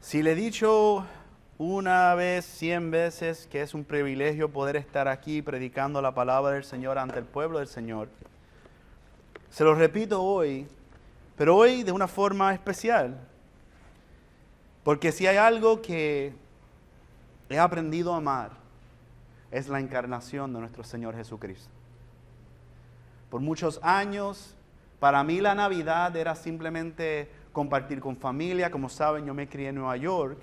Si le he dicho una vez, 100 veces, que es un privilegio poder estar aquí predicando la palabra del Señor ante el pueblo del Señor, se lo repito hoy, pero hoy de una forma especial. Porque si hay algo que he aprendido a amar, es la encarnación de nuestro Señor Jesucristo. Por muchos años, para mí la Navidad era simplemente compartir con familia. Como saben, yo me crié en Nueva York.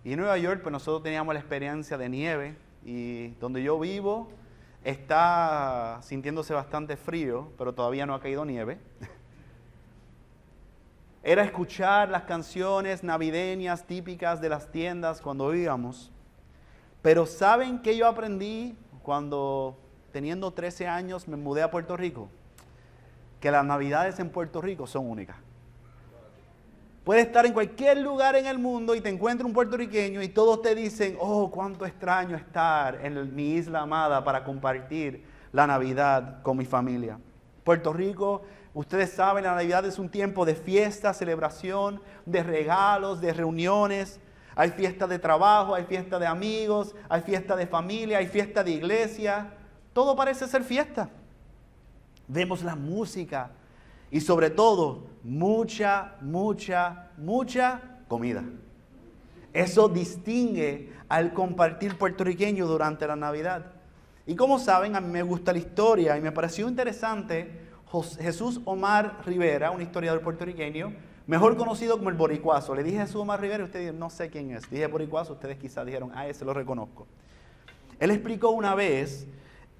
Y en Nueva York, pues nosotros teníamos la experiencia de nieve. Y donde yo vivo, está sintiéndose bastante frío, pero todavía no ha caído nieve. Era escuchar las canciones navideñas típicas de las tiendas cuando íbamos. Pero ¿saben qué yo aprendí cuando, teniendo 13 años, me mudé a Puerto Rico? Que las Navidades en Puerto Rico son únicas. Puedes estar en cualquier lugar en el mundo y te encuentras un puertorriqueño y todos te dicen, oh, cuánto extraño estar en mi isla amada para compartir la Navidad con mi familia. Puerto Rico, ustedes saben, la Navidad es un tiempo de fiesta, celebración, de regalos, de reuniones. Hay fiesta de trabajo, hay fiesta de amigos, hay fiesta de familia, hay fiesta de iglesia. Todo parece ser fiesta. Vemos la música y sobre todo mucha comida. Eso distingue al compartir puertorriqueño durante la Navidad. Y como saben, a mí me gusta la historia y me pareció interesante Jesús Omar Rivera, un historiador puertorriqueño, mejor conocido como el Boricuazo. Le dije Jesús Omar Rivera y ustedes no sé quién es. Dije Boricuazo, ustedes quizás dijeron, ese lo reconozco. Él explicó una vez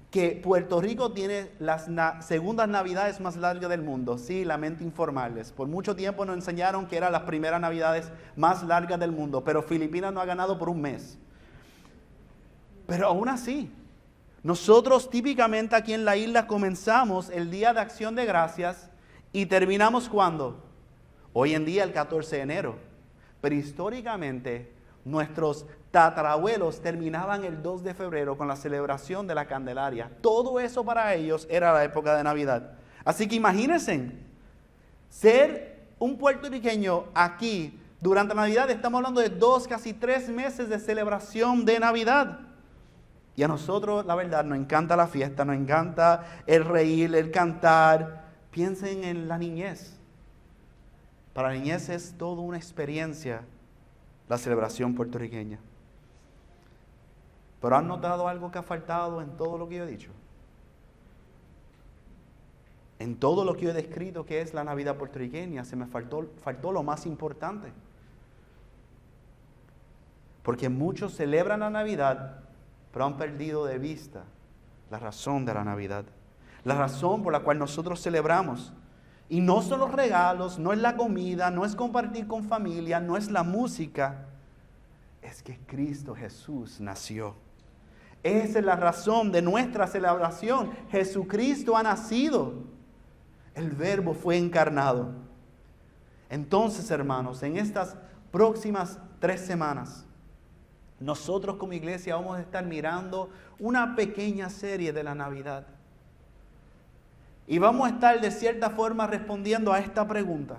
que Puerto Rico tiene las segundas navidades más largas del mundo. Sí, lamento informarles. Por mucho tiempo nos enseñaron que eran las primeras navidades más largas del mundo, pero Filipinas no ha ganado por un mes. Pero aún así, nosotros típicamente aquí en la isla comenzamos el Día de Acción de Gracias y terminamos ¿cuándo? Hoy en día el 14 de enero. Pero históricamente nuestros tatarabuelos terminaban el 2 de febrero con la celebración de la Candelaria. Todo eso para ellos era la época de Navidad. Así que imagínense, ser un puertorriqueño aquí durante Navidad, estamos hablando de 2, casi 3 meses de celebración de Navidad. Y a nosotros, la verdad, nos encanta la fiesta, nos encanta el reír, el cantar. Piensen en la niñez. Para la niñez es toda una experiencia la celebración puertorriqueña. Pero ¿han notado algo que ha faltado en todo lo que yo he dicho? En todo lo que yo he descrito que es la Navidad puertorriqueña, se me faltó lo más importante. Porque muchos celebran la Navidad, pero han perdido de vista la razón de la Navidad. La razón por la cual nosotros celebramos. Y no son los regalos, no es la comida, no es compartir con familia, no es la música. Es que Cristo Jesús nació. Esa es la razón de nuestra celebración. Jesucristo ha nacido. El Verbo fue encarnado. Entonces, hermanos, en estas próximas 3 semanas, nosotros como iglesia vamos a estar mirando una pequeña serie de la Navidad. Y vamos a estar de cierta forma respondiendo a esta pregunta.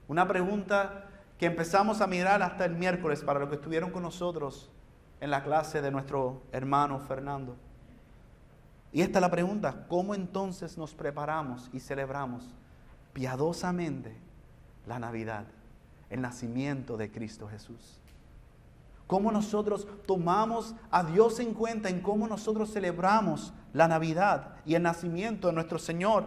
Una pregunta que empezamos a mirar hasta el miércoles para los que estuvieron con nosotros en la clase de nuestro hermano Fernando. Y esta es la pregunta: ¿cómo entonces nos preparamos y celebramos piadosamente la Navidad, el nacimiento de Cristo Jesús? ¿Cómo nosotros tomamos a Dios en cuenta en cómo nosotros celebramos la Navidad y el nacimiento de nuestro Señor?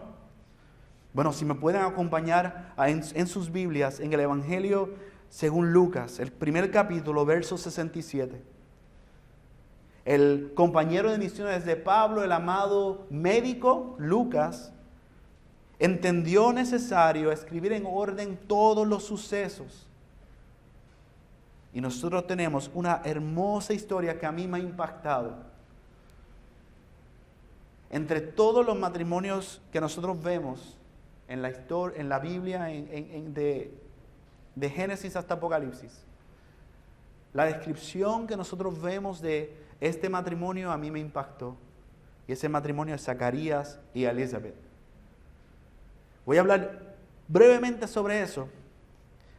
Bueno, si me pueden acompañar en sus Biblias, en el Evangelio según Lucas, el primer capítulo, verso 67. El compañero de misiones de Pablo, el amado médico Lucas, entendió necesario escribir en orden todos los sucesos. Y nosotros tenemos una hermosa historia que a mí me ha impactado. Entre todos los matrimonios que nosotros vemos en la historia, en la Biblia, de Génesis hasta Apocalipsis, la descripción que nosotros vemos de este matrimonio a mí me impactó. Y ese matrimonio es Zacarías y Elizabeth. Voy a hablar brevemente sobre eso,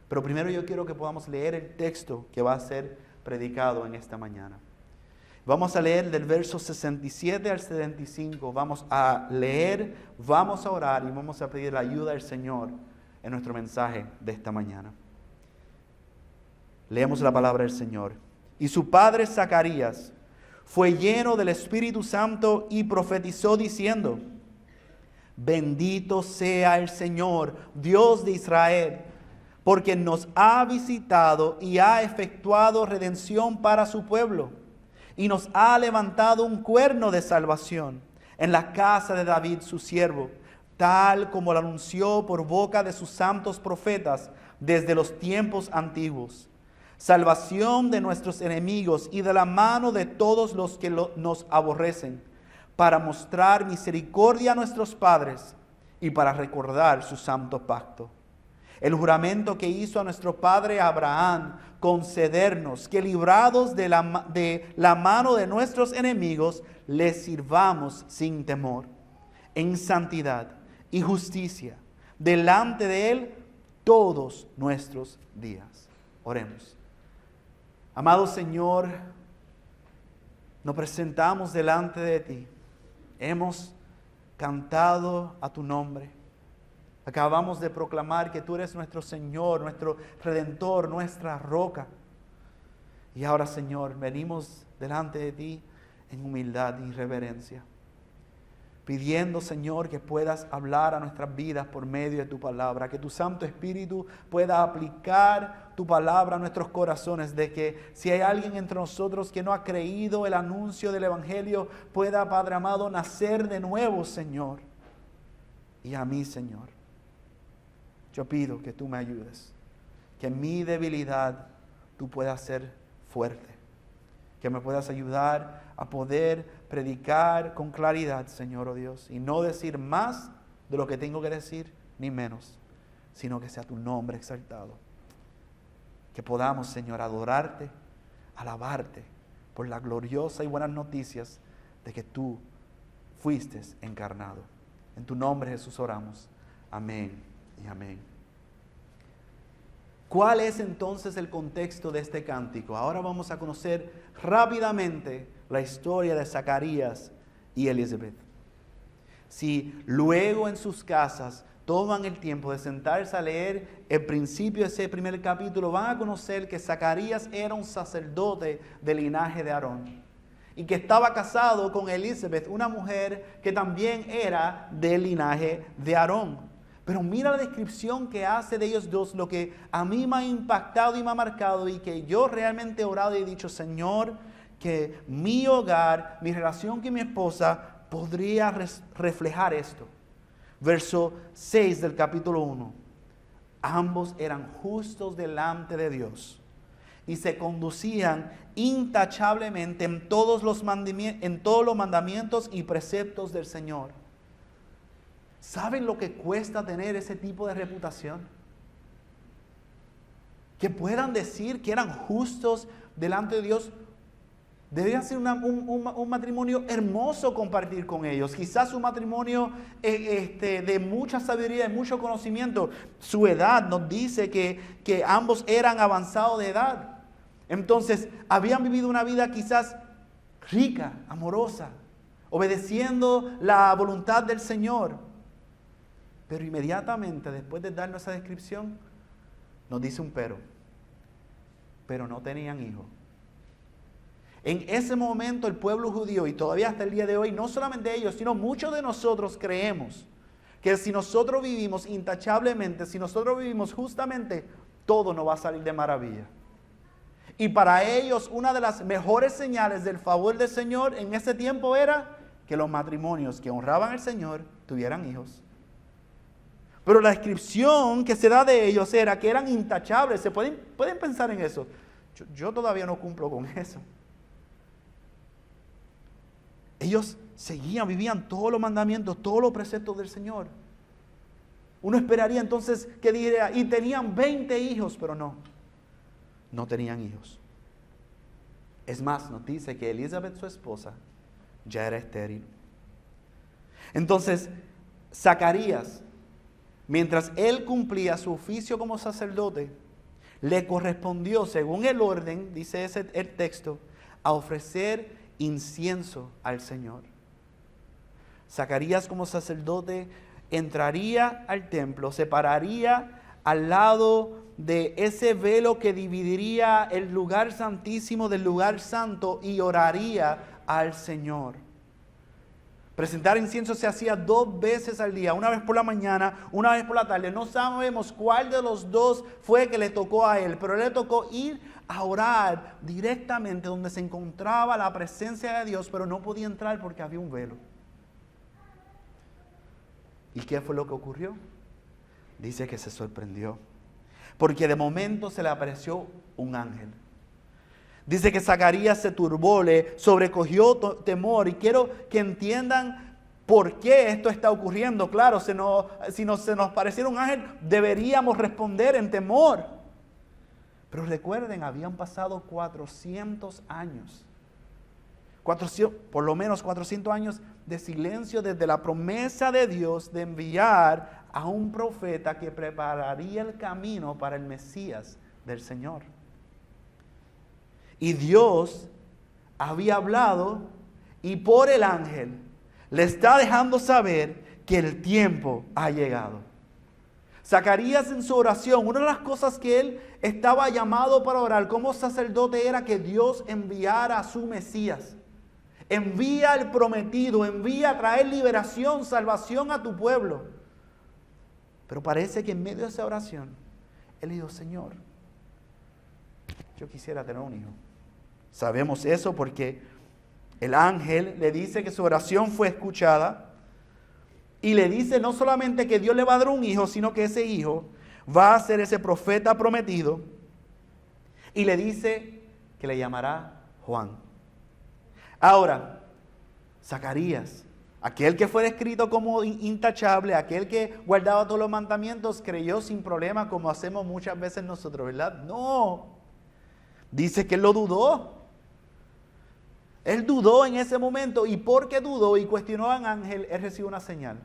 Pero primero yo quiero que podamos leer el texto que va a ser predicado en esta mañana. Vamos a leer del verso 67 al 75. Vamos a leer, vamos a orar y vamos a pedir la ayuda del Señor en nuestro mensaje de esta mañana. Leemos la palabra del Señor. Y su padre Zacarías fue lleno del Espíritu Santo y profetizó diciendo: bendito sea el Señor, Dios de Israel, porque nos ha visitado y ha efectuado redención para su pueblo, y nos ha levantado un cuerno de salvación en la casa de David su siervo, tal como lo anunció por boca de sus santos profetas desde los tiempos antiguos. Salvación de nuestros enemigos y de la mano de todos los que nos aborrecen, para mostrar misericordia a nuestros padres y para recordar su santo pacto. El juramento que hizo a nuestro padre Abraham, concedernos que librados de la mano de nuestros enemigos, les sirvamos sin temor, en santidad y justicia, delante de Él todos nuestros días. Oremos. Amado Señor, nos presentamos delante de ti. Hemos cantado a tu nombre. Acabamos de proclamar que tú eres nuestro Señor, nuestro Redentor, nuestra roca. Y ahora, Señor, venimos delante de ti en humildad y reverencia, pidiendo, Señor, que puedas hablar a nuestras vidas por medio de tu palabra, que tu Santo Espíritu pueda aplicar tu palabra a nuestros corazones, de que si hay alguien entre nosotros que no ha creído el anuncio del Evangelio, pueda, Padre amado, nacer de nuevo, Señor. Y a mí, Señor, yo pido que tú me ayudes, que en mi debilidad tú puedas ser fuerte, que me puedas ayudar a poder predicar con claridad, Señor, oh Dios, y no decir más de lo que tengo que decir, ni menos, sino que sea tu nombre exaltado. Que podamos, Señor, adorarte, alabarte por la gloriosa y buenas noticias de que tú fuiste encarnado. En tu nombre, Jesús, oramos. Amén y amén. ¿Cuál es entonces el contexto de este cántico? Ahora vamos a conocer rápidamente la historia de Zacarías y Elizabeth. Si luego en sus casas toman el tiempo de sentarse a leer el principio de ese primer capítulo, van a conocer que Zacarías era un sacerdote del linaje de Aarón y que estaba casado con Elizabeth, una mujer que también era del linaje de Aarón. Pero mira la descripción que hace de ellos dos, lo que a mí me ha impactado y me ha marcado, y que yo realmente he orado y he dicho: Señor, que mi hogar, mi relación con mi esposa podría reflejar esto. Verso 6 del capítulo 1. Ambos eran justos delante de Dios y se conducían intachablemente en todos los mandamientos y preceptos del Señor. ¿Saben lo que cuesta tener ese tipo de reputación? Que puedan decir que eran justos delante de Dios. Debería ser un matrimonio hermoso compartir con ellos. Quizás un matrimonio de mucha sabiduría, de mucho conocimiento. Su edad nos dice que ambos eran avanzados de edad. Entonces, habían vivido una vida quizás rica, amorosa, obedeciendo la voluntad del Señor. Pero inmediatamente después de darnos esa descripción, nos dice un pero no tenían hijos. En ese momento el pueblo judío, y todavía hasta el día de hoy, no solamente ellos, sino muchos de nosotros creemos que si nosotros vivimos intachablemente, si nosotros vivimos justamente, todo nos va a salir de maravilla. Y para ellos una de las mejores señales del favor del Señor en ese tiempo era que los matrimonios que honraban al Señor tuvieran hijos. Pero la descripción que se da de ellos era que eran intachables. ¿Pueden pensar en eso? Yo todavía no cumplo con eso. Ellos vivían todos los mandamientos, todos los preceptos del Señor. Uno esperaría entonces que diría, y tenían 20 hijos, pero no tenían hijos. Es más, nos dice que Elizabeth, su esposa, ya era estéril. Entonces, Zacarías, mientras él cumplía su oficio como sacerdote, le correspondió, según el orden, dice el texto, a ofrecer incienso al Señor. Zacarías como sacerdote entraría al templo, se pararía al lado de ese velo que dividiría el lugar santísimo del lugar santo y oraría al Señor. Presentar incienso se hacía 2 veces al día, una vez por la mañana, una vez por la tarde. No sabemos cuál de los dos fue que le tocó a él, pero le tocó ir a orar directamente donde se encontraba la presencia de Dios, pero no podía entrar porque había un velo. ¿Y qué fue lo que ocurrió? Dice que se sorprendió, porque de momento se le apareció un ángel. Dice que Zacarías se turbó, le sobrecogió temor, y quiero que entiendan por qué esto está ocurriendo. Claro, si se nos pareciera un ángel, deberíamos responder en temor. Pero recuerden, habían pasado 400 años. Por lo menos 400 años de silencio desde la promesa de Dios de enviar a un profeta que prepararía el camino para el Mesías del Señor. Y Dios había hablado y por el ángel le está dejando saber que el tiempo ha llegado. Zacarías en su oración, una de las cosas que él estaba llamado para orar como sacerdote era que Dios enviara a su Mesías. Envía el prometido, envía a traer liberación, salvación a tu pueblo. Pero parece que en medio de esa oración, él dijo, Señor, yo quisiera tener un hijo. Sabemos eso porque el ángel le dice que su oración fue escuchada y le dice no solamente que Dios le va a dar un hijo, sino que ese hijo va a ser ese profeta prometido, y le dice que le llamará Juan. Ahora, Zacarías, aquel que fue descrito como intachable, aquel que guardaba todos los mandamientos, creyó sin problema como hacemos muchas veces nosotros, ¿verdad? No, dice que él lo dudó. Él dudó en ese momento, y porque dudó y cuestionó al ángel, él recibió una señal.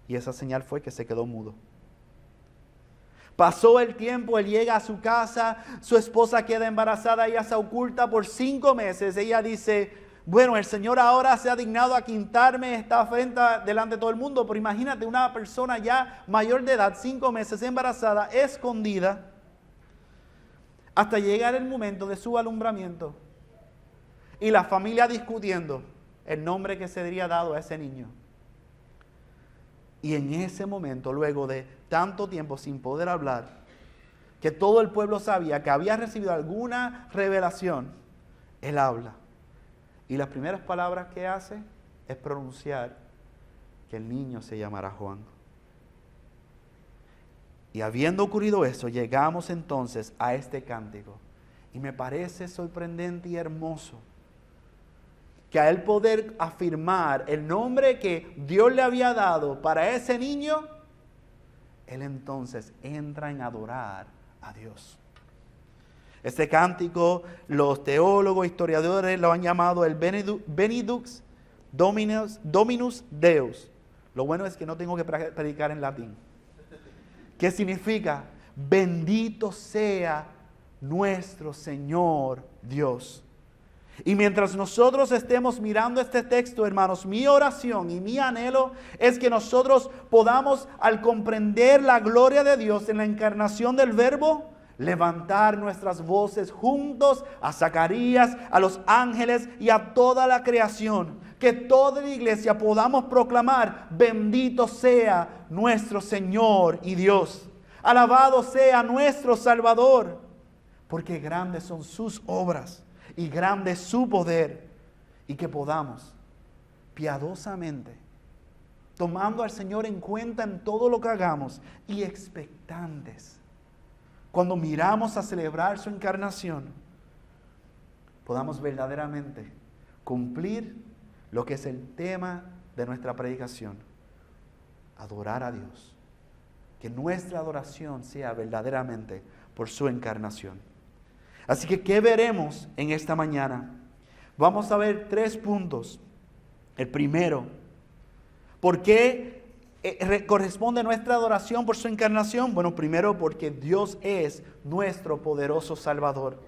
Y esa señal fue que se quedó mudo. Pasó el tiempo, él llega a su casa, su esposa queda embarazada, ella se oculta por 5 meses. Ella dice, bueno, el Señor ahora se ha dignado a quitarme esta afrenta delante de todo el mundo, pero imagínate una persona ya mayor de edad, 5 meses embarazada, escondida, hasta llegar el momento de su alumbramiento. Y la familia discutiendo el nombre que se sería dado a ese niño. Y en ese momento, luego de tanto tiempo sin poder hablar, que todo el pueblo sabía que había recibido alguna revelación, él habla. Y las primeras palabras que hace es pronunciar que el niño se llamará Juan. Y habiendo ocurrido eso, llegamos entonces a este cántico. Y me parece sorprendente y hermoso que a él poder afirmar el nombre que Dios le había dado para ese niño, él entonces entra en adorar a Dios. Este cántico, los teólogos, historiadores lo han llamado el Benedictus Dominus Deus. Lo bueno es que no tengo que predicar en latín. ¿Qué significa? Bendito sea nuestro Señor Dios. Y mientras nosotros estemos mirando este texto, hermanos, mi oración y mi anhelo es que nosotros podamos, al comprender la gloria de Dios en la encarnación del Verbo, levantar nuestras voces juntos a Zacarías, a los ángeles y a toda la creación. Que toda la iglesia podamos proclamar, bendito sea nuestro Señor y Dios. Alabado sea nuestro Salvador, porque grandes son sus obras y grande es su poder, y que podamos piadosamente, tomando al Señor en cuenta en todo lo que hagamos y expectantes, cuando miramos a celebrar su encarnación, podamos verdaderamente cumplir lo que es el tema de nuestra predicación: adorar a Dios. Que nuestra adoración sea verdaderamente por su encarnación. Así que, ¿qué veremos en esta mañana? Vamos a ver 3 puntos. El primero, ¿por qué corresponde nuestra adoración por su encarnación? Bueno, primero porque Dios es nuestro poderoso Salvador.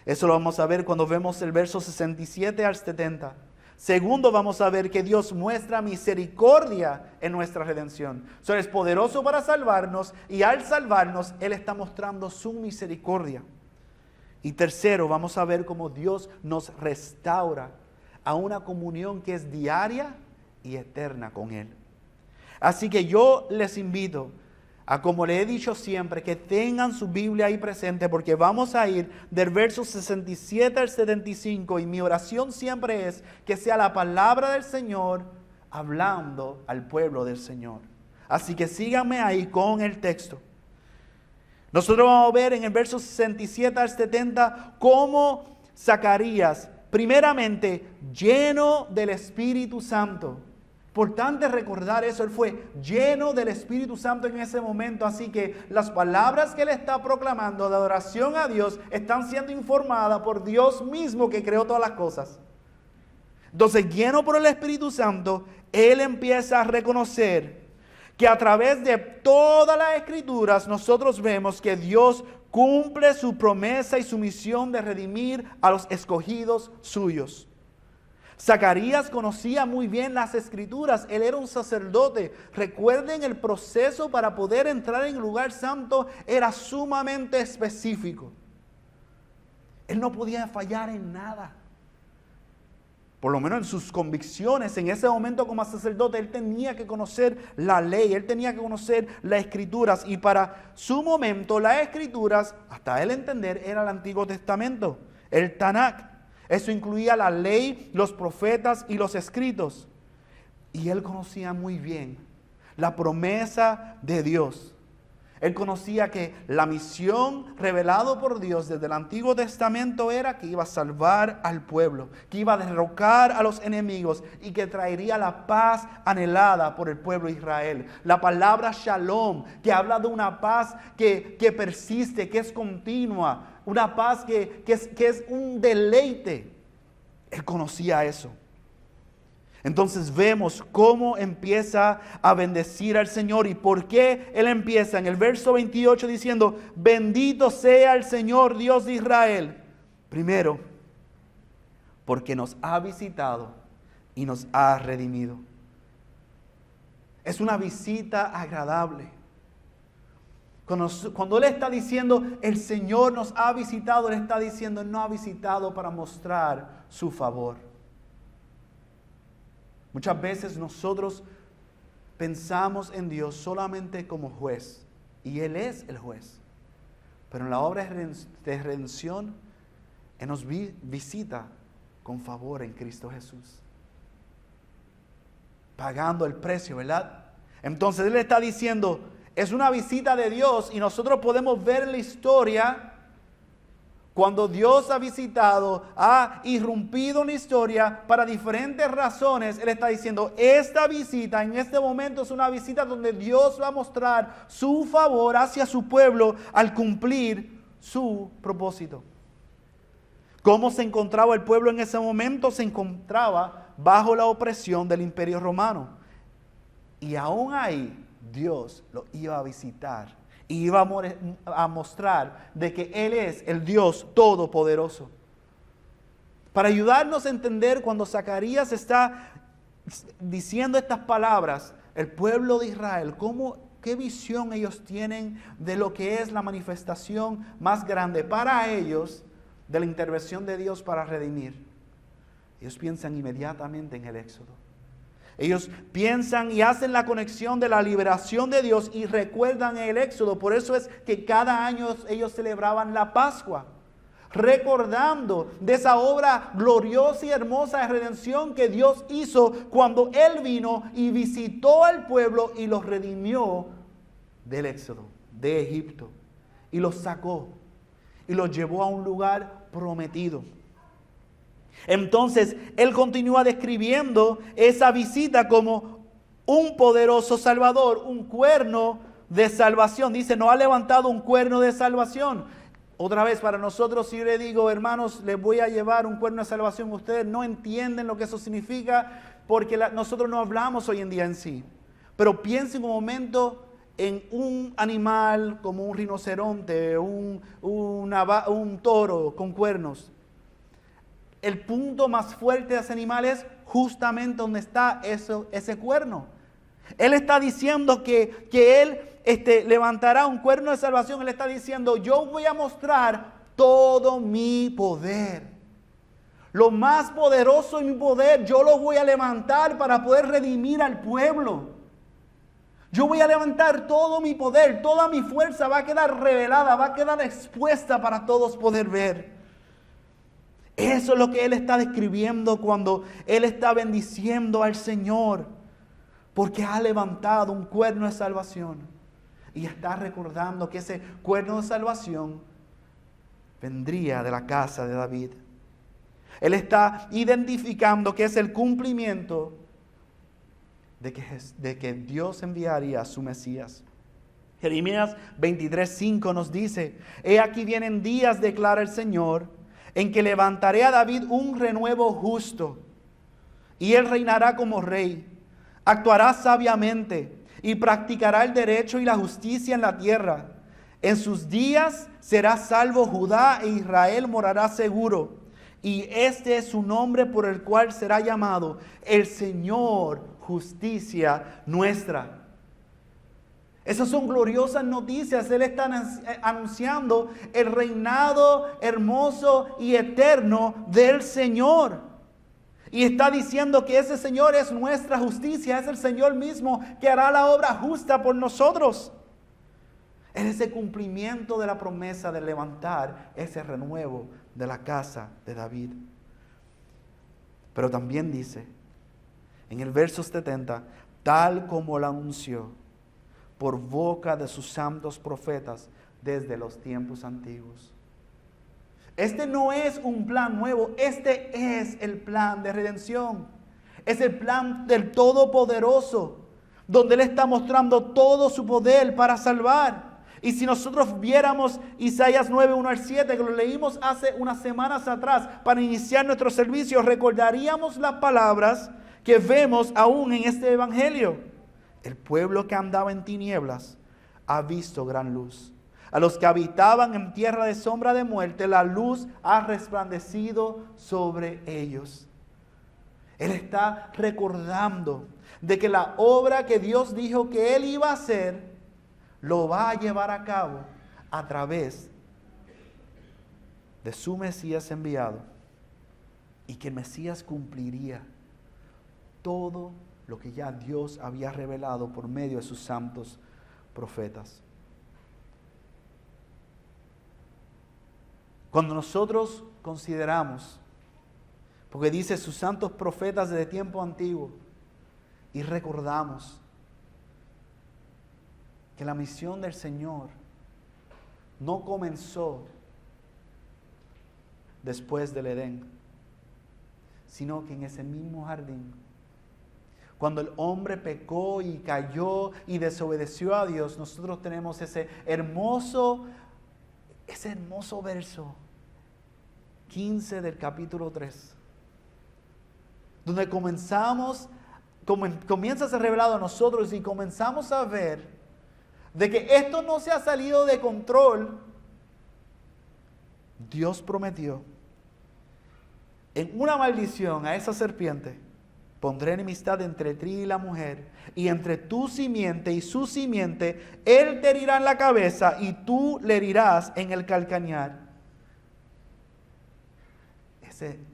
Eso lo vamos a ver cuando vemos el verso 67 al 70. Segundo, vamos a ver que Dios muestra misericordia en nuestra redención. Él es poderoso para salvarnos y al salvarnos, Él está mostrando su misericordia. Y tercero, vamos a ver cómo Dios nos restaura a una comunión que es diaria y eterna con Él. Así que yo les invito a, como le he dicho siempre, que tengan su Biblia ahí presente, porque vamos a ir del verso 67 al 75, y mi oración siempre es que sea la palabra del Señor hablando al pueblo del Señor. Así que síganme ahí con el texto. Nosotros vamos a ver en el verso 67 al 70 cómo Zacarías, primeramente, lleno del Espíritu Santo. Importante recordar eso, él fue lleno del Espíritu Santo en ese momento, así que las palabras que él está proclamando de adoración a Dios están siendo informadas por Dios mismo que creó todas las cosas. Entonces, lleno por el Espíritu Santo, él empieza a reconocer que a través de todas las Escrituras nosotros vemos que Dios cumple su promesa y su misión de redimir a los escogidos suyos. Zacarías conocía muy bien las Escrituras, él era un sacerdote. Recuerden, el proceso para poder entrar en el lugar santo era sumamente específico. Él no podía fallar en nada. Por lo menos en sus convicciones, en ese momento como sacerdote, él tenía que conocer la ley, él tenía que conocer las Escrituras. Y para su momento, las Escrituras, hasta él entender, era el Antiguo Testamento, el Tanakh. Eso incluía la ley, los profetas y los escritos. Y él conocía muy bien la promesa de Dios. Él conocía que la misión revelada por Dios desde el Antiguo Testamento era que iba a salvar al pueblo, que iba a derrocar a los enemigos y que traería la paz anhelada por el pueblo de Israel. La palabra shalom, que habla de una paz que persiste, que es continua, una paz que es un deleite. Él conocía eso. Entonces vemos cómo empieza a bendecir al Señor. ¿Y por qué él empieza? En el verso 28 diciendo, bendito sea el Señor Dios de Israel. Primero, porque nos ha visitado y nos ha redimido. Es una visita agradable. Cuando él está diciendo, el Señor nos ha visitado, él está diciendo, no ha visitado para mostrar su favor. Muchas veces nosotros pensamos en Dios solamente como juez, y Él es el juez. Pero en la obra de redención, Él nos visita con favor en Cristo Jesús, pagando el precio, ¿verdad? Entonces Él está diciendo, es una visita de Dios, y nosotros podemos ver en la historia cuando Dios ha visitado, ha irrumpido en la historia para diferentes razones. Él está diciendo, esta visita en este momento es una visita donde Dios va a mostrar su favor hacia su pueblo al cumplir su propósito. ¿Cómo se encontraba el pueblo en ese momento? Se encontraba bajo la opresión del Imperio Romano. Y aún ahí Dios lo iba a visitar. Y iba a mostrar de que Él es el Dios Todopoderoso. Para ayudarnos a entender cuando Zacarías está diciendo estas palabras, el pueblo de Israel, qué visión ellos tienen de lo que es la manifestación más grande para ellos de la intervención de Dios para redimir. Ellos piensan inmediatamente en el Éxodo. Ellos piensan y hacen la conexión de la liberación de Dios y recuerdan el Éxodo. Por eso es que cada año ellos celebraban la Pascua, recordando de esa obra gloriosa y hermosa de redención que Dios hizo cuando Él vino y visitó al pueblo y los redimió del Éxodo, de Egipto, y los sacó y los llevó a un lugar prometido. Entonces, él continúa describiendo esa visita como un poderoso Salvador, un cuerno de salvación. Dice, nos ha levantado un cuerno de salvación. Otra vez, para nosotros, si yo le digo, hermanos, les voy a llevar un cuerno de salvación, ustedes no entienden lo que eso significa porque nosotros no hablamos hoy en día en sí. Pero piensen un momento en un animal como un rinoceronte, un toro con cuernos. El punto más fuerte de ese animal es justamente donde está ese cuerno. Él está diciendo que Él levantará un cuerno de salvación. Él está diciendo, yo voy a mostrar todo mi poder. Lo más poderoso de mi poder, yo lo voy a levantar para poder redimir al pueblo. Yo voy a levantar todo mi poder, toda mi fuerza va a quedar revelada, va a quedar expuesta para todos poder ver. Eso es lo que Él está describiendo cuando Él está bendiciendo al Señor. Porque ha levantado un cuerno de salvación. Y está recordando que ese cuerno de salvación vendría de la casa de David. Él está identificando que es el cumplimiento de que Dios enviaría a su Mesías. Jeremías 23:5 nos dice: He aquí vienen días, declara el Señor, en que levantaré a David un renuevo justo, y él reinará como rey, actuará sabiamente y practicará el derecho y la justicia en la tierra. En sus días será salvo Judá e Israel morará seguro. Y este es su nombre por el cual será llamado el Señor, justicia nuestra. Esas son gloriosas noticias. Él está anunciando el reinado hermoso y eterno del Señor. Y está diciendo que ese Señor es nuestra justicia. Es el Señor mismo que hará la obra justa por nosotros. Es ese cumplimiento de la promesa de levantar ese renuevo de la casa de David. Pero también dice en el verso 70, tal como lo anunció por boca de sus santos profetas desde los tiempos antiguos. Este no es un plan nuevo, este es el plan de redención. Es el plan del Todopoderoso, donde Él está mostrando todo su poder para salvar. Y si nosotros viéramos Isaías 9, 1 al 7, que lo leímos hace unas semanas atrás para iniciar nuestro servicio, recordaríamos las palabras que vemos aún en este evangelio. El pueblo que andaba en tinieblas ha visto gran luz. A los que habitaban en tierra de sombra de muerte, la luz ha resplandecido sobre ellos. Él está recordando de que la obra que Dios dijo que Él iba a hacer, lo va a llevar a cabo a través de su Mesías enviado. Y que el Mesías cumpliría todo lo que ya Dios había revelado por medio de sus santos profetas. Cuando nosotros consideramos, porque dice sus santos profetas desde tiempo antiguo, y recordamos que la misión del Señor no comenzó después del Edén, sino que en ese mismo jardín, cuando el hombre pecó y cayó y desobedeció a Dios, nosotros tenemos ese hermoso verso 15 del capítulo 3, donde comienza a ser revelado a nosotros y comenzamos a ver de que esto no se ha salido de control. Dios prometió: en una maldición a esa serpiente pondré enemistad entre ti y la mujer, y entre tu simiente y su simiente. Él te herirá en la cabeza y tú le herirás en el calcañar.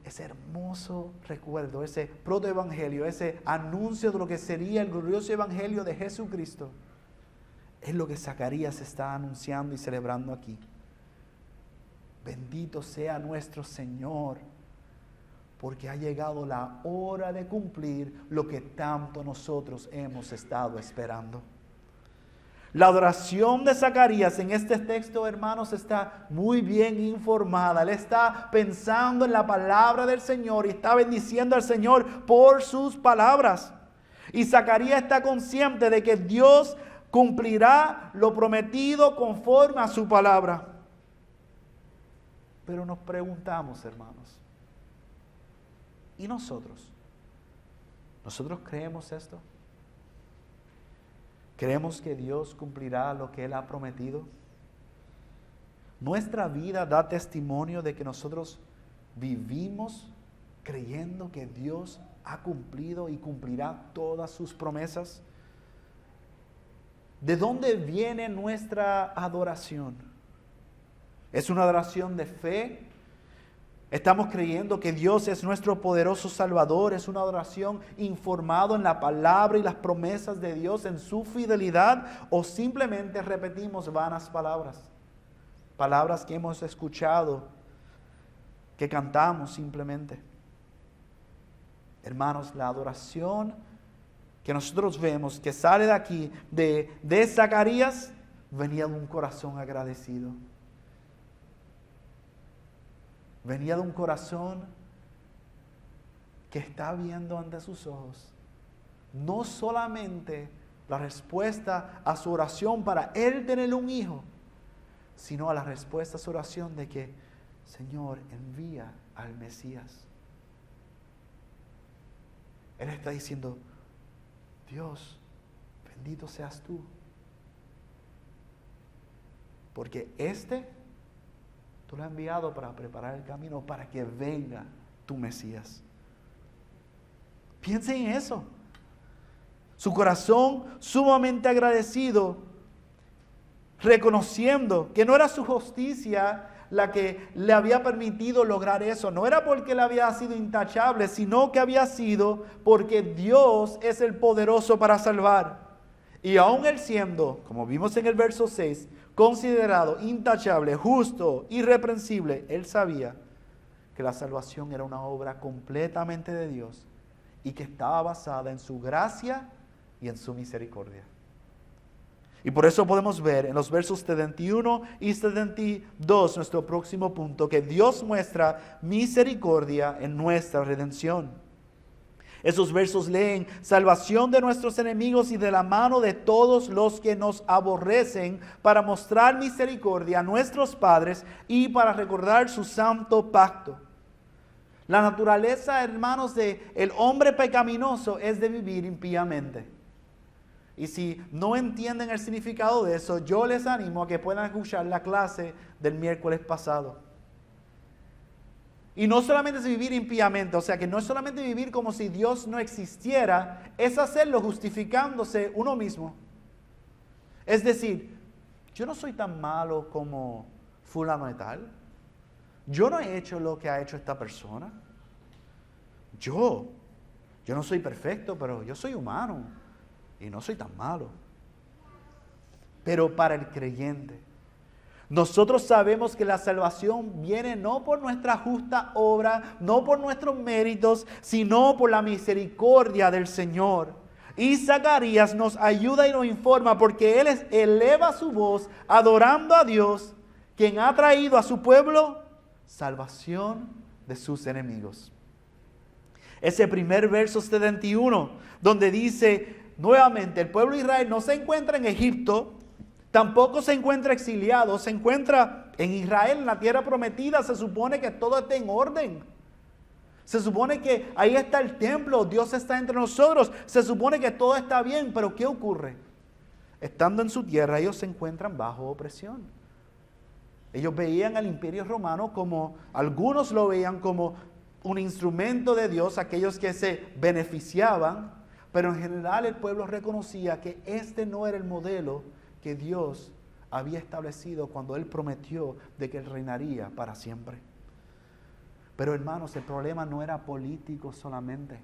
Ese hermoso recuerdo, ese protoevangelio, ese anuncio de lo que sería el glorioso evangelio de Jesucristo, es lo que Zacarías está anunciando y celebrando aquí. Bendito sea nuestro Señor, porque ha llegado la hora de cumplir lo que tanto nosotros hemos estado esperando. La adoración de Zacarías en este texto, hermanos, está muy bien informada. Él está pensando en la palabra del Señor y está bendiciendo al Señor por sus palabras. Y Zacarías está consciente de que Dios cumplirá lo prometido conforme a su palabra. Pero nos preguntamos, hermanos, ¿y nosotros? ¿Nosotros creemos esto? ¿Creemos que Dios cumplirá lo que Él ha prometido? Nuestra vida da testimonio de que nosotros vivimos creyendo que Dios ha cumplido y cumplirá todas sus promesas. ¿De dónde viene nuestra adoración? ¿Es una adoración de fe? ¿Estamos creyendo que Dios es nuestro poderoso Salvador? ¿Es una adoración informado en la palabra y las promesas de Dios, en su fidelidad? ¿O simplemente repetimos vanas palabras? Palabras que hemos escuchado, que cantamos simplemente. Hermanos, la adoración que nosotros vemos que sale de aquí, de Zacarías, venía de un corazón agradecido. Venía de un corazón que está viendo ante sus ojos no solamente la respuesta a su oración para él tener un hijo, sino a la respuesta a su oración de que, Señor, envía al Mesías. Él está diciendo, Dios, bendito seas tú. Porque tú lo has enviado para preparar el camino para que venga tu Mesías. Piensen en eso. Su corazón sumamente agradecido, reconociendo que no era su justicia la que le había permitido lograr eso. No era porque él había sido intachable, sino que había sido porque Dios es el poderoso para salvar. Y aún él siendo, como vimos en el verso 6, considerado intachable, justo, irreprensible, él sabía que la salvación era una obra completamente de Dios y que estaba basada en su gracia y en su misericordia. Y por eso podemos ver en los versos 71 y 72, nuestro próximo punto, que Dios muestra misericordia en nuestra redención. Esos versos leen, salvación de nuestros enemigos y de la mano de todos los que nos aborrecen, para mostrar misericordia a nuestros padres y para recordar su santo pacto. La naturaleza, hermanos, del hombre pecaminoso es de vivir impíamente. Y si no entienden el significado de eso, yo les animo a que puedan escuchar la clase del miércoles pasado. Y no solamente es vivir impíamente, o sea que no es solamente vivir como si Dios no existiera, es hacerlo justificándose uno mismo. Es decir, yo no soy tan malo como fulano de tal. Yo no he hecho lo que ha hecho esta persona. Yo no soy perfecto, pero yo soy humano. Y no soy tan malo. Pero para el creyente, nosotros sabemos que la salvación viene no por nuestra justa obra, no por nuestros méritos, sino por la misericordia del Señor. Y Zacarías nos ayuda y nos informa porque él eleva su voz adorando a Dios, quien ha traído a su pueblo salvación de sus enemigos. Ese primer verso 71, donde dice, nuevamente, el pueblo de Israel no se encuentra en Egipto, tampoco se encuentra exiliado, se encuentra en Israel, en la tierra prometida. Se supone que todo está en orden. Se supone que ahí está el templo, Dios está entre nosotros. Se supone que todo está bien, pero ¿qué ocurre? Estando en su tierra, ellos se encuentran bajo opresión. Ellos veían al imperio romano como, algunos lo veían como un instrumento de Dios, aquellos que se beneficiaban, pero en general el pueblo reconocía que este no era el modelo que Dios había establecido cuando Él prometió de que Él reinaría para siempre. Pero hermanos, el problema no era político solamente.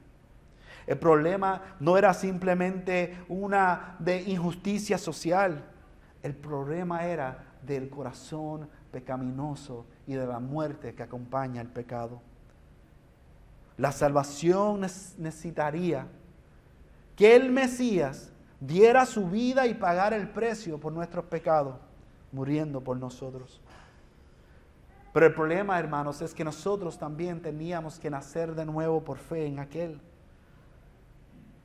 El problema no era simplemente una de injusticia social. El problema era del corazón pecaminoso y de la muerte que acompaña el pecado. La salvación necesitaría que el Mesías diera su vida y pagara el precio por nuestros pecados, muriendo por nosotros. Pero el problema, hermanos, es que nosotros también teníamos que nacer de nuevo por fe en aquel.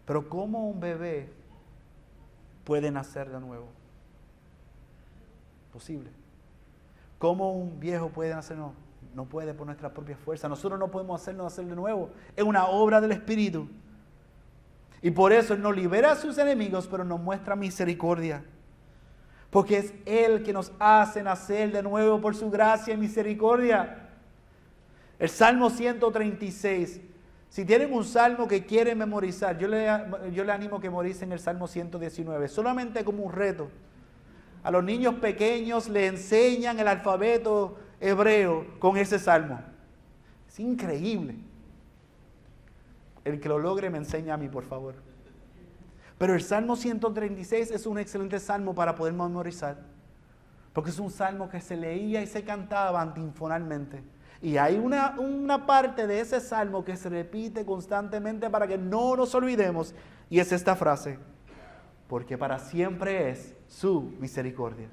Pero ¿cómo un bebé puede nacer de nuevo? Posible. ¿Cómo un viejo puede nacer? No puede por nuestra propia fuerza. Nosotros no podemos hacernos nacer de nuevo. Es una obra del Espíritu. Y por eso Él nos libera a sus enemigos, pero nos muestra misericordia. Porque es Él que nos hace nacer de nuevo por su gracia y misericordia. El Salmo 136. Si tienen un salmo que quieren memorizar, yo le animo a que memoricen el Salmo 119. Solamente como un reto. A los niños pequeños le enseñan el alfabeto hebreo con ese salmo. Es increíble. El que lo logre me enseña a mí, por favor. Pero el Salmo 136 es un excelente salmo para poder memorizar. Porque es un salmo que se leía y se cantaba antifonalmente. Y hay una parte de ese salmo que se repite constantemente para que no nos olvidemos. Y es esta frase. Porque para siempre es su misericordia.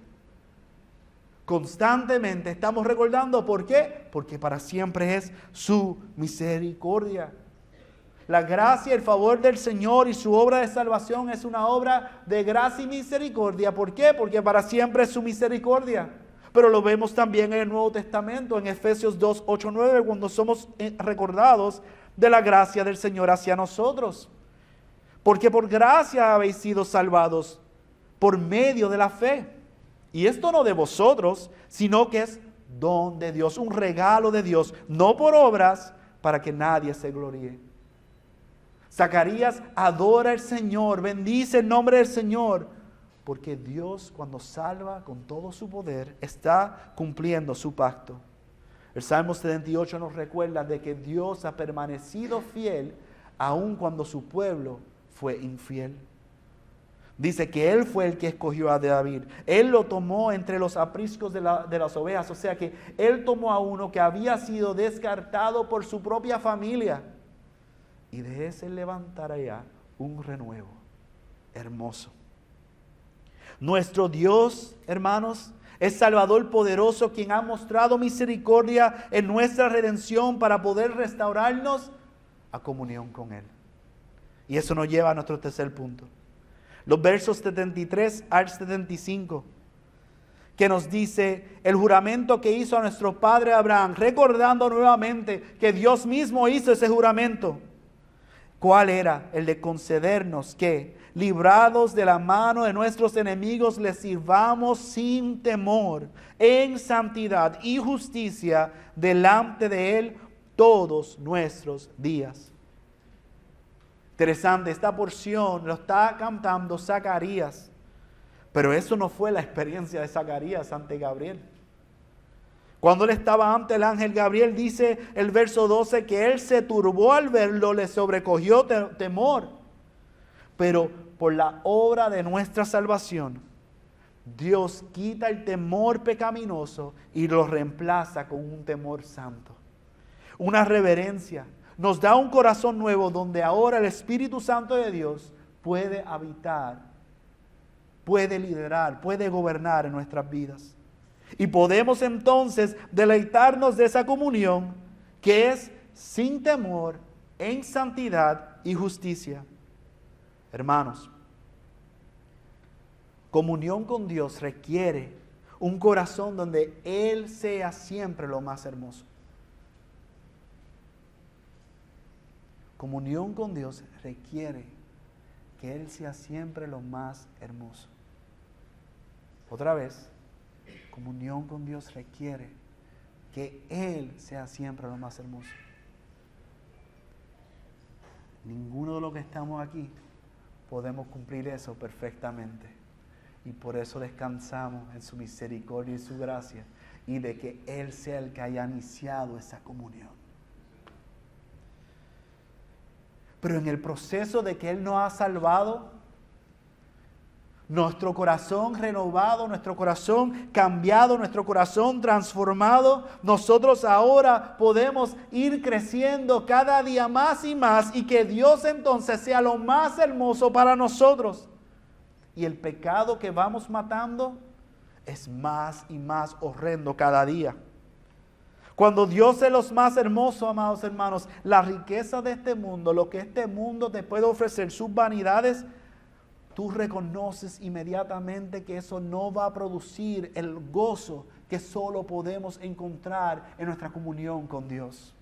Constantemente estamos recordando, ¿por qué? Porque para siempre es su misericordia. La gracia y el favor del Señor y su obra de salvación es una obra de gracia y misericordia. ¿Por qué? Porque para siempre es su misericordia. Pero lo vemos también en el Nuevo Testamento, en Efesios 2, 8, 9, cuando somos recordados de la gracia del Señor hacia nosotros. Porque por gracia habéis sido salvados por medio de la fe. Y esto no de vosotros, sino que es don de Dios, un regalo de Dios, no por obras, para que nadie se gloríe. Zacarías adora al Señor, bendice el nombre del Señor, porque Dios, cuando salva con todo su poder, está cumpliendo su pacto. El Salmo 78 nos recuerda de que Dios ha permanecido fiel aun cuando su pueblo fue infiel. Dice que Él fue el que escogió a David. Él lo tomó entre los apriscos de las ovejas. O sea que Él tomó a uno que había sido descartado por su propia familia. Y de ese levantará un renuevo hermoso. Nuestro Dios, hermanos, es Salvador poderoso, quien ha mostrado misericordia en nuestra redención para poder restaurarnos a comunión con Él. Y eso nos lleva a nuestro tercer punto. Los versos 73 al 75, que nos dice el juramento que hizo a nuestro padre Abraham, recordando nuevamente que Dios mismo hizo ese juramento. ¿Cuál era? El de concedernos que, librados de la mano de nuestros enemigos, les sirvamos sin temor, en santidad y justicia, delante de Él todos nuestros días. Interesante, esta porción lo está cantando Zacarías, pero eso no fue la experiencia de Zacarías ante Gabriel. Cuando él estaba ante el ángel Gabriel, dice el verso 12 que él se turbó al verlo, le sobrecogió temor. Pero por la obra de nuestra salvación, Dios quita el temor pecaminoso y lo reemplaza con un temor santo. Una reverencia. Nos da un corazón nuevo donde ahora el Espíritu Santo de Dios puede habitar, puede liderar, puede gobernar en nuestras vidas. Y podemos entonces deleitarnos de esa comunión que es sin temor, en santidad y justicia. Hermanos, comunión con Dios requiere un corazón donde Él sea siempre lo más hermoso. Comunión con Dios requiere que Él sea siempre lo más hermoso. Otra vez, comunión con Dios requiere que Él sea siempre lo más hermoso. Ninguno de los que estamos aquí podemos cumplir eso perfectamente. Y por eso descansamos en su misericordia y su gracia. Y de que Él sea el que haya iniciado esa comunión. Pero en el proceso de que Él nos ha salvado, nuestro corazón renovado, nuestro corazón cambiado, nuestro corazón transformado, nosotros ahora podemos ir creciendo cada día más y más y que Dios entonces sea lo más hermoso para nosotros. Y el pecado que vamos matando es más y más horrendo cada día. Cuando Dios es lo más hermoso, amados hermanos, la riqueza de este mundo, lo que este mundo te puede ofrecer, sus vanidades, tú reconoces inmediatamente que eso no va a producir el gozo que solo podemos encontrar en nuestra comunión con Dios.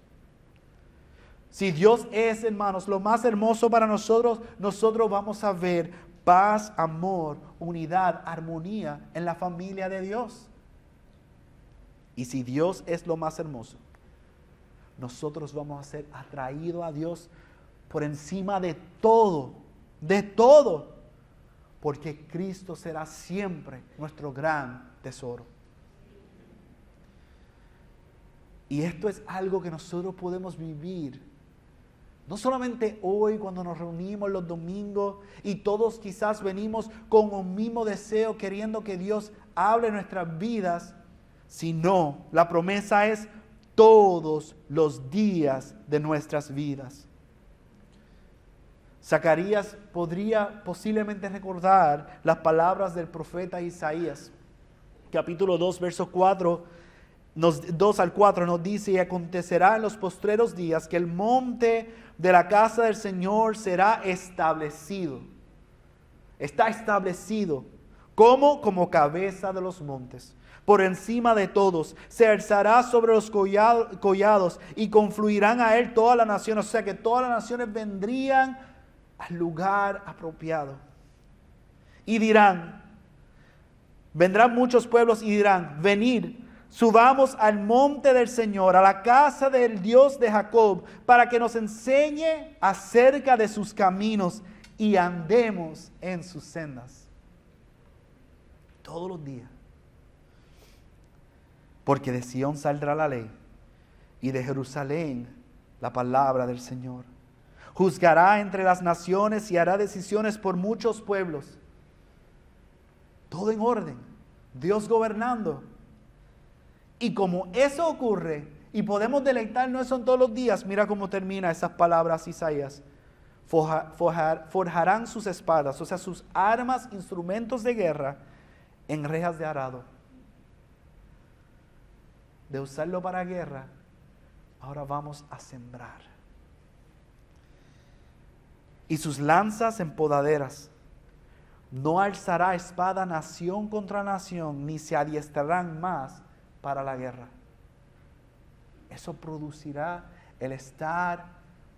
Si Dios es, hermanos, lo más hermoso para nosotros, nosotros vamos a ver paz, amor, unidad, armonía en la familia de Dios. Y si Dios es lo más hermoso, nosotros vamos a ser atraídos a Dios por encima de todo, porque Cristo será siempre nuestro gran tesoro. Y esto es algo que nosotros podemos vivir, no solamente hoy cuando nos reunimos los domingos y todos quizás venimos con un mismo deseo queriendo que Dios hable en nuestras vidas, sino la promesa es todos los días de nuestras vidas. Zacarías podría posiblemente recordar las palabras del profeta Isaías. Capítulo 2, verso 2 al 4 nos dice: y acontecerá en los postreros días que el monte de la casa del Señor será establecido. Está establecido. ¿Cómo? Como cabeza de los montes, por encima de todos. Se alzará sobre los collados y confluirán a él todas las naciones. O sea que todas las naciones vendrían al lugar apropiado. Y vendrán muchos pueblos y dirán: venid, subamos al monte del Señor, a la casa del Dios de Jacob, para que nos enseñe acerca de sus caminos y andemos en sus sendas. Todos los días. Porque de Sión saldrá la ley y de Jerusalén la palabra del Señor. Juzgará entre las naciones y hará decisiones por muchos pueblos. Todo en orden. Dios gobernando. Y como eso ocurre y podemos deleitarnos eso en todos los días, mira cómo termina esas palabras Isaías. Forjarán sus espadas, o sea, sus armas, instrumentos de guerra, en rejas de arado. De usarlo para guerra, ahora vamos a sembrar. Y sus lanzas en podaderas. No alzará espada nación contra nación, ni se adiestrarán más para la guerra. Eso producirá el estar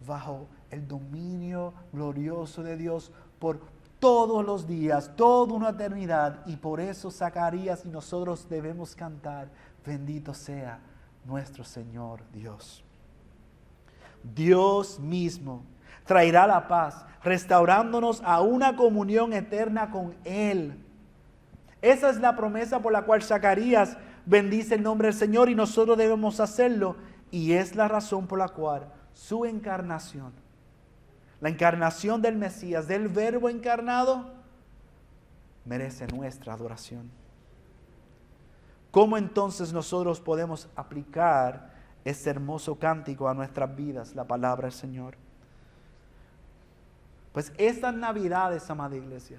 bajo el dominio glorioso de Dios por todos los días, toda una eternidad. Y por eso Zacarías y nosotros debemos cantar: bendito sea nuestro Señor Dios. Dios mismo traerá la paz, restaurándonos a una comunión eterna con Él. Esa es la promesa por la cual Zacarías bendice el nombre del Señor y nosotros debemos hacerlo. Y es la razón por la cual su encarnación, la encarnación del Mesías, del Verbo encarnado, merece nuestra adoración. ¿Cómo entonces nosotros podemos aplicar este hermoso cántico a nuestras vidas, la palabra del Señor? Pues estas Navidades, amada iglesia,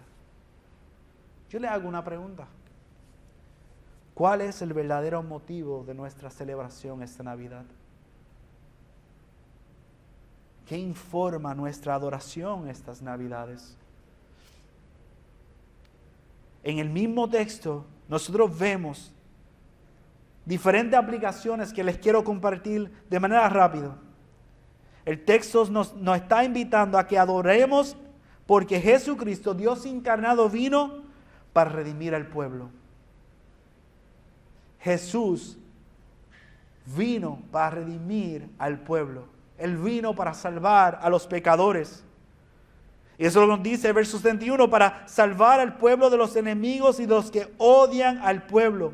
yo le hago una pregunta. ¿Cuál es el verdadero motivo de nuestra celebración esta Navidad? ¿Qué informa nuestra adoración estas Navidades? En el mismo texto nosotros vemos diferentes aplicaciones que les quiero compartir de manera rápida. El texto nos está invitando a que adoremos porque Jesucristo, Dios encarnado, vino para redimir al pueblo. Jesús vino para redimir al pueblo. Él vino para salvar a los pecadores. Y eso nos dice el verso 71, para salvar al pueblo de los enemigos y de los que odian al pueblo.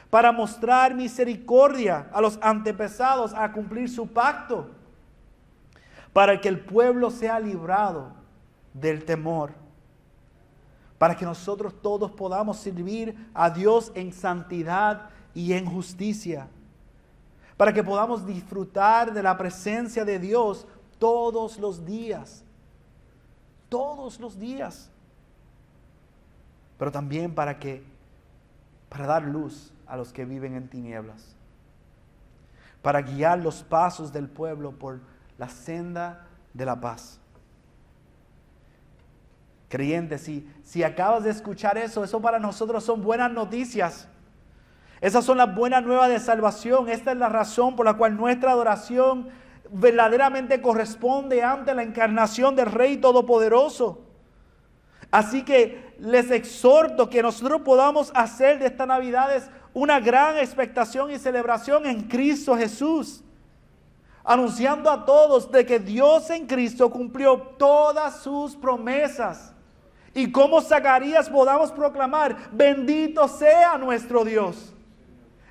Para mostrar misericordia a los antepasados, a cumplir su pacto. Para que el pueblo sea librado del temor. Para que nosotros todos podamos servir a Dios en santidad y en justicia. Para que podamos disfrutar de la presencia de Dios todos los días. Todos los días. Pero también para dar luz a los que viven en tinieblas. Para guiar los pasos del pueblo por la senda de la paz. Creyente, si acabas de escuchar eso para nosotros son buenas noticias. Esas son las buenas nuevas de salvación. Esta es la razón por la cual nuestra adoración verdaderamente corresponde ante la encarnación del Rey Todopoderoso. Así que les exhorto que nosotros podamos hacer de esta Navidad una gran expectación y celebración en Cristo Jesús, anunciando a todos de que Dios en Cristo cumplió todas sus promesas. Y como Zacarías podamos proclamar: bendito sea nuestro Dios.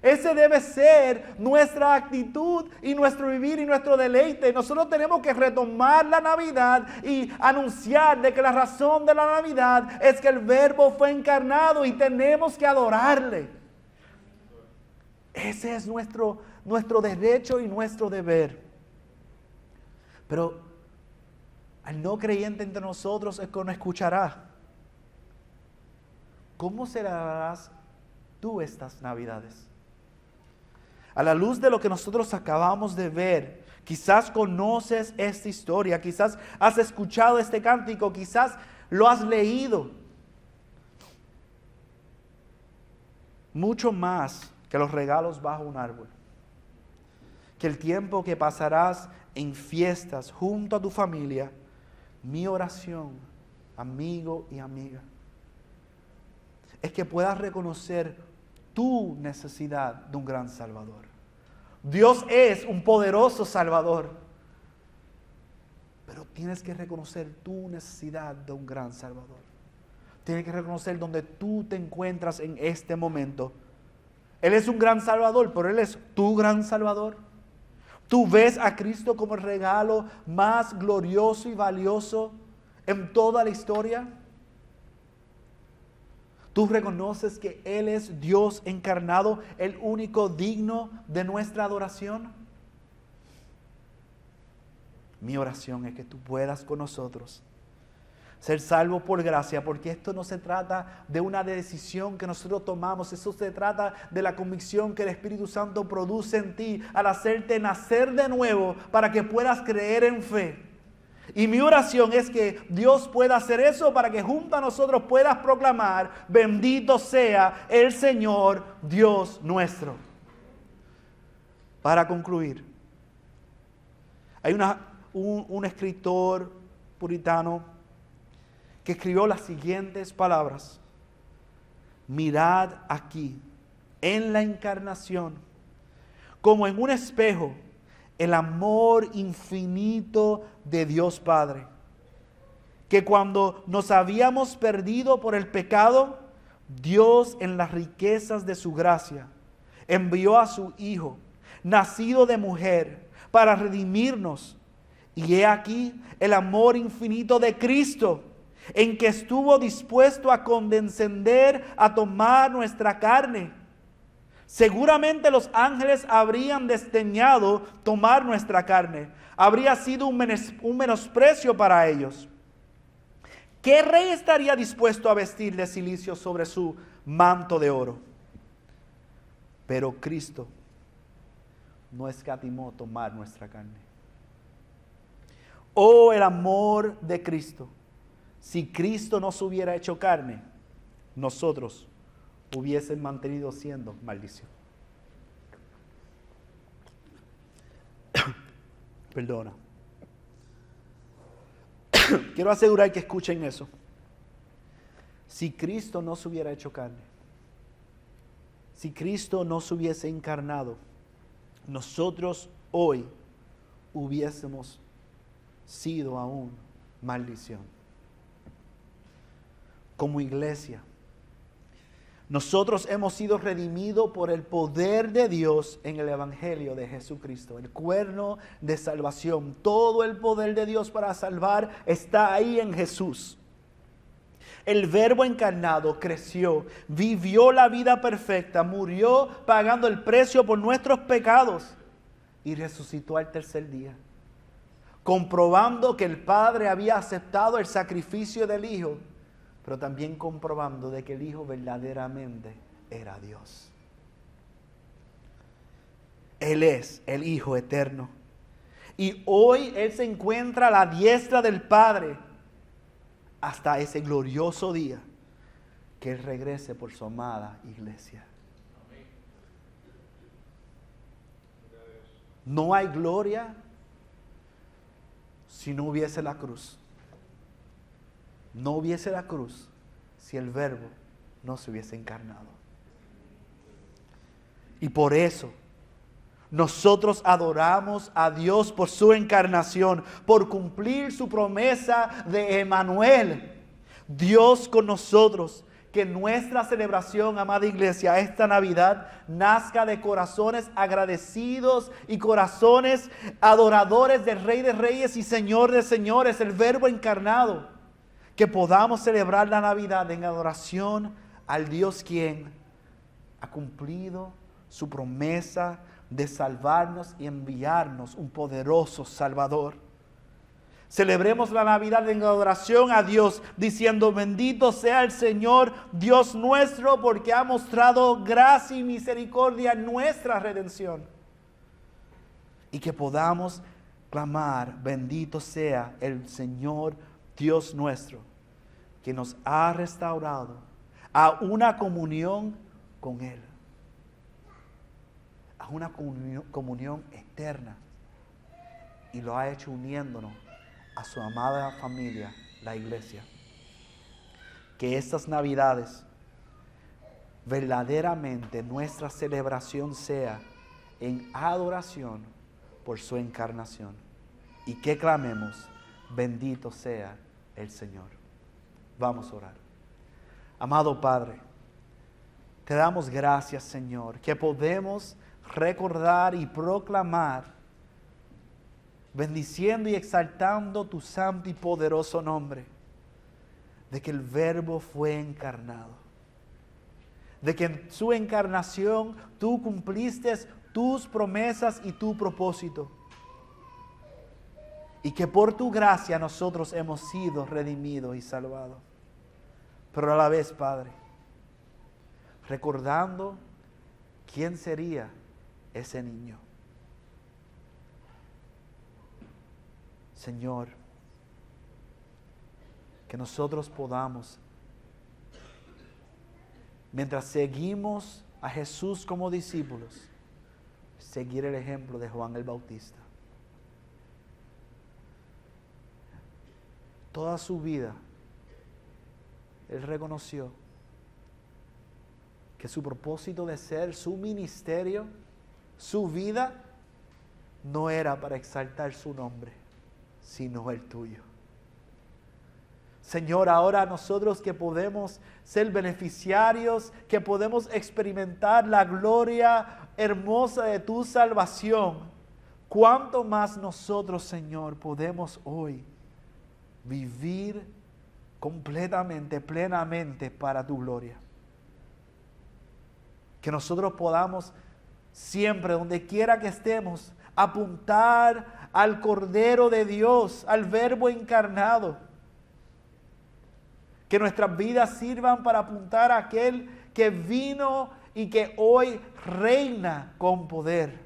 Ese debe ser nuestra actitud y nuestro vivir y nuestro deleite. Nosotros tenemos que retomar la Navidad y anunciar de que la razón de la Navidad es que el Verbo fue encarnado y tenemos que adorarle. Ese es nuestro derecho y nuestro deber. Pero al no creyente entre nosotros es que no escuchará. ¿Cómo celebrarás tú estas Navidades? A la luz de lo que nosotros acabamos de ver, quizás conoces esta historia, quizás has escuchado este cántico, quizás lo has leído. Mucho más que los regalos bajo un árbol, que el tiempo que pasarás en fiestas junto a tu familia, mi oración, amigo y amiga, es que puedas reconocer tu necesidad de un gran Salvador. Dios es un poderoso Salvador, pero tienes que reconocer tu necesidad de un gran Salvador. Tienes que reconocer donde tú te encuentras en este momento. Él es un gran Salvador, pero Él es tu gran Salvador. Tú ves a Cristo como el regalo más glorioso y valioso en toda la historia. Tú reconoces que Él es Dios encarnado, el único digno de nuestra adoración. Mi oración es que tú puedas con nosotros ser salvo por gracia, porque esto no se trata de una decisión que nosotros tomamos, eso se trata de la convicción que el Espíritu Santo produce en ti al hacerte nacer de nuevo para que puedas creer en fe. Y mi oración es que Dios pueda hacer eso para que junto a nosotros puedas proclamar: bendito sea el Señor Dios nuestro. Para concluir, hay un escritor puritano que escribió las siguientes palabras: mirad aquí, en la encarnación, como en un espejo, el amor infinito de Dios Padre, que cuando nos habíamos perdido por el pecado, Dios en las riquezas de su gracia envió a su Hijo, nacido de mujer, para redimirnos. Y he aquí el amor infinito de Cristo, en que estuvo dispuesto a condescender, a tomar nuestra carne. Seguramente los ángeles habrían desdeñado tomar nuestra carne. Habría sido un menosprecio para ellos. ¿Qué rey estaría dispuesto a vestir de cilicio sobre su manto de oro? Pero Cristo no escatimó tomar nuestra carne. Oh, el amor de Cristo. Si Cristo no se hubiera hecho carne, nosotros hubiesen mantenido siendo maldición. Perdona. Quiero asegurar que escuchen eso. Si Cristo no se hubiera hecho carne, si Cristo no se hubiese encarnado, nosotros hoy hubiésemos sido aún maldición. Como iglesia, nosotros hemos sido redimidos por el poder de Dios en el Evangelio de Jesucristo, el cuerno de salvación. Todo el poder de Dios para salvar está ahí en Jesús. El Verbo encarnado creció, vivió la vida perfecta, murió pagando el precio por nuestros pecados y resucitó al tercer día, comprobando que el Padre había aceptado el sacrificio del Hijo, pero también comprobando de que el Hijo verdaderamente era Dios. Él es el Hijo eterno. Y hoy Él se encuentra a la diestra del Padre hasta ese glorioso día que Él regrese por su amada iglesia. No hay gloria si no hubiese la cruz. No hubiese la cruz si el Verbo no se hubiese encarnado. Y por eso nosotros adoramos a Dios por su encarnación, por cumplir su promesa de Emmanuel, Dios con nosotros. Que nuestra celebración, amada iglesia, esta Navidad, nazca de corazones agradecidos y corazones adoradores del Rey de Reyes y Señor de Señores, el Verbo encarnado. Que podamos celebrar la Navidad en adoración al Dios quien ha cumplido su promesa de salvarnos y enviarnos un poderoso Salvador. Celebremos la Navidad en adoración a Dios, diciendo: bendito sea el Señor Dios nuestro, porque ha mostrado gracia y misericordia en nuestra redención. Y que podamos clamar: bendito sea el Señor Dios nuestro, que nos ha restaurado a una comunión con Él, a una comunión eterna, y lo ha hecho uniéndonos a su amada familia, la iglesia. Que estas Navidades verdaderamente nuestra celebración sea en adoración por su encarnación, y que clamemos: bendito sea el Señor. Vamos a orar. Amado Padre, te damos gracias, Señor, que podemos recordar y proclamar, bendiciendo y exaltando tu santo y poderoso nombre, de que el Verbo fue encarnado, de que en su encarnación tú cumpliste tus promesas y tu propósito, y que por tu gracia nosotros hemos sido redimidos y salvados. Pero a la vez, Padre, recordando quién sería ese niño. Señor, que nosotros podamos, mientras seguimos a Jesús como discípulos, seguir el ejemplo de Juan el Bautista. Toda su vida, Él reconoció que su propósito de ser, su ministerio, su vida, no era para exaltar su nombre, sino el tuyo. Señor, ahora nosotros que podemos ser beneficiarios, que podemos experimentar la gloria hermosa de tu salvación, ¿cuánto más nosotros, Señor, podemos hoy vivir completamente, plenamente para tu gloria? Que nosotros podamos siempre, donde quiera que estemos, apuntar al Cordero de Dios, al Verbo encarnado. Que nuestras vidas sirvan para apuntar a aquel que vino y que hoy reina con poder.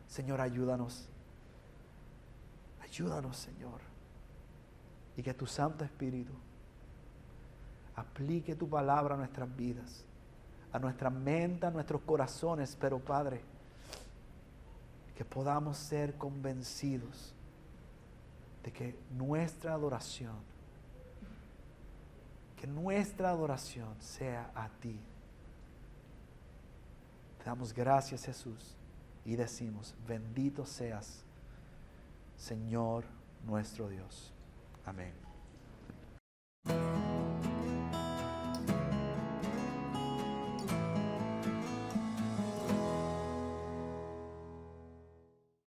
Señor, ayúdanos. Ayúdanos, Señor. Y que tu Santo Espíritu aplique tu palabra a nuestras vidas, a nuestra mente, a nuestros corazones. Pero, Padre, que podamos ser convencidos de que nuestra adoración sea a ti. Te damos gracias, Jesús, y decimos: bendito seas, Señor nuestro Dios. Amén.